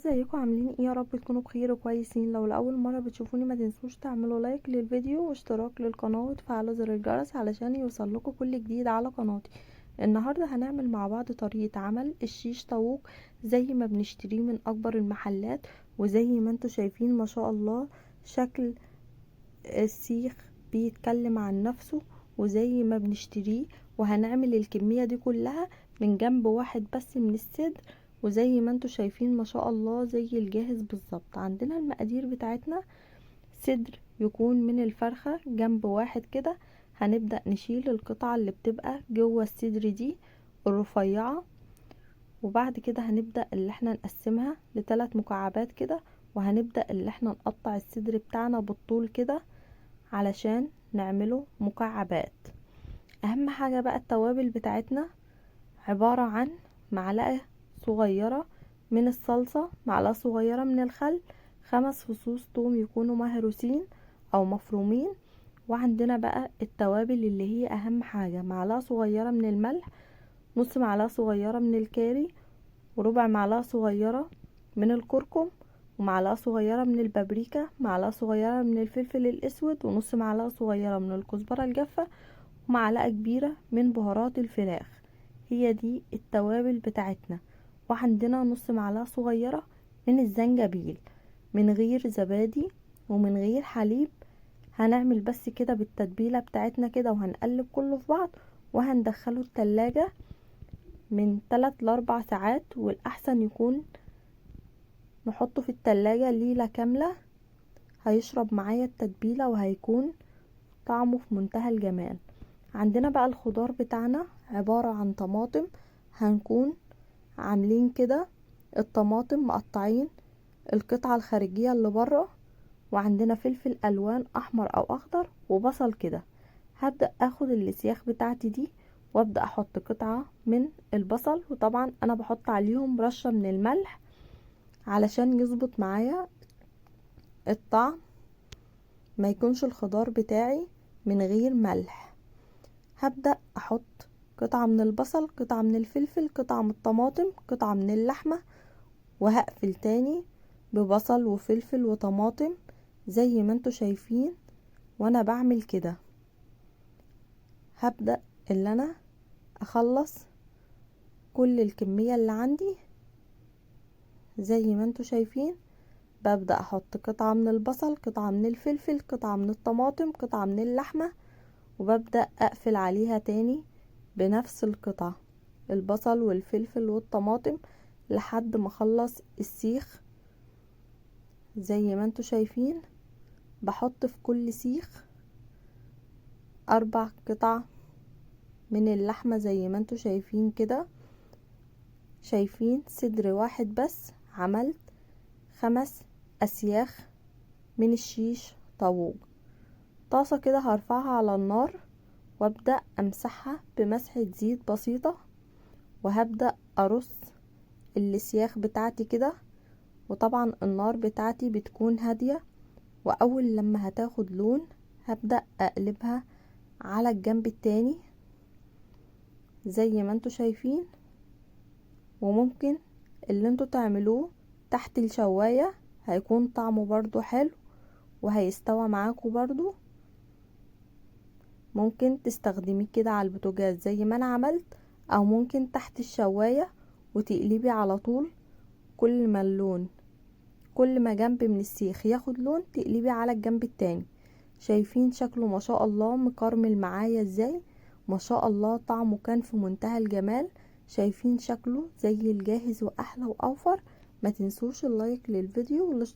ازيكم عاملين ايه؟ يا رب تكونوا بخير وكويسين. لو لاول مره بتشوفوني ما تنسوش تعملوا لايك للفيديو واشتراك للقناه وتفعلوا زر الجرس علشان يوصلكوا كل جديد على قناتي. النهارده هنعمل مع بعض طريقه عمل الشيش طاووق زي ما بنشتريه من اكبر المحلات، وزي ما انتوا شايفين ما شاء الله شكل السيخ بيتكلم عن نفسه وزي ما بنشتريه. وهنعمل الكميه دي كلها من جنب واحد بس من الصدر، وزي ما انتوا شايفين ما شاء الله زي الجاهز بالظبط. عندنا المقادير بتاعتنا: صدر يكون من الفرخة جنب واحد كده. هنبدأ نشيل القطعة اللي بتبقى جوه الصدر دي الرفيعة، وبعد كده هنبدأ اللي احنا نقسمها لثلاث مكعبات كده، وهنبدأ اللي احنا نقطع الصدر بتاعنا بالطول كده علشان نعمله مكعبات. اهم حاجة بقى التوابل بتاعتنا عبارة عن معلقة صغيرة من الصلصة، معلقة صغيرة من الخل، 5 فصوص توم يكونوا مهروسين او مفرومين. وعندنا بقى التوابل اللي هي اهم حاجة: معلقة صغيرة من الملح، نص معلقة صغيرة من الكاري، وربع معلقة صغيرة من الكركم، ومعلقة صغيرة من البابريكا، معلقة صغيرة من الفلفل الاسود، ونص معلقة صغيرة من الكزبرة الجافة، ومعلقة كبيرة من بهارات الفراخ. هي دي التوابل بتاعتنا. وعندنا نص معلقة صغيرة من الزنجبيل، من غير زبادي ومن غير حليب. هنعمل بس كده بالتتبيلة بتاعتنا كده، وهنقلب كله في بعض، وهندخله التلاجة من 3 ل4 ساعات، والأحسن يكون نحطه في التلاجة ليلة كاملة. هيشرب معايا التتبيلة وهيكون طعمه في منتهى الجمال. عندنا بقى الخضار بتاعنا عبارة عن طماطم، هنكون عاملين كده الطماطم مقطعين القطعة الخارجية اللي بره، وعندنا فلفل الوان احمر او اخضر وبصل كده. هبدأ اخد السياخ بتاعتي دي وابدأ احط قطعة من البصل، وطبعا انا بحط عليهم رشة من الملح علشان يظبط معايا الطعم، ما يكونش الخضار بتاعي من غير ملح. هبدأ احط قطعة من البصل، قطعة من الفلفل، قطعة من الطماطم، قطعة من اللحمة، وهقفل تاني ببصل وفلفل وطماطم زي ما انتوا شايفين. وانا بعمل كده هبدأ اللي انا اخلص كل الكمية اللي عندي زي ما انتوا شايفين. ببدأ احط قطعة من البصل، قطعة من الفلفل، قطعة من الطماطم، قطعة من اللحمة، وببدأ اقفل عليها تاني بنفس القطعة، البصل والفلفل والطماطم، لحد ما اخلص السيخ. زي ما انتوا شايفين بحط في كل سيخ 4 قطع من اللحمة زي ما انتوا شايفين كده. شايفين صدر واحد بس عملت 5 اسياخ من الشيش طاووق. طاسة كده هرفعها على النار وابدأ امسحها بمسحة زيت بسيطة، وهبدأ ارص السياخ بتاعتي كده. وطبعا النار بتاعتي بتكون هادية، واول لما هتاخد لون هبدأ اقلبها على الجنب التاني زي ما انتوا شايفين. وممكن اللي انتوا تعملوه تحت الشواية هيكون طعمه برضو حلو وهيستوى معاكم برضو. ممكن تستخدميه كده على البوتاجاز زي ما انا عملت، او ممكن تحت الشواية وتقلبي على طول. كل ما اللون، كل ما جنب من السيخ ياخد لون تقلبي على الجنب التاني. شايفين شكله ما شاء الله مكرمل معايا ازاي؟ ما شاء الله طعمه كان في منتهى الجمال. شايفين شكله زي الجاهز واحلى واوفر. ما تنسوش اللايك للفيديو والاشتراك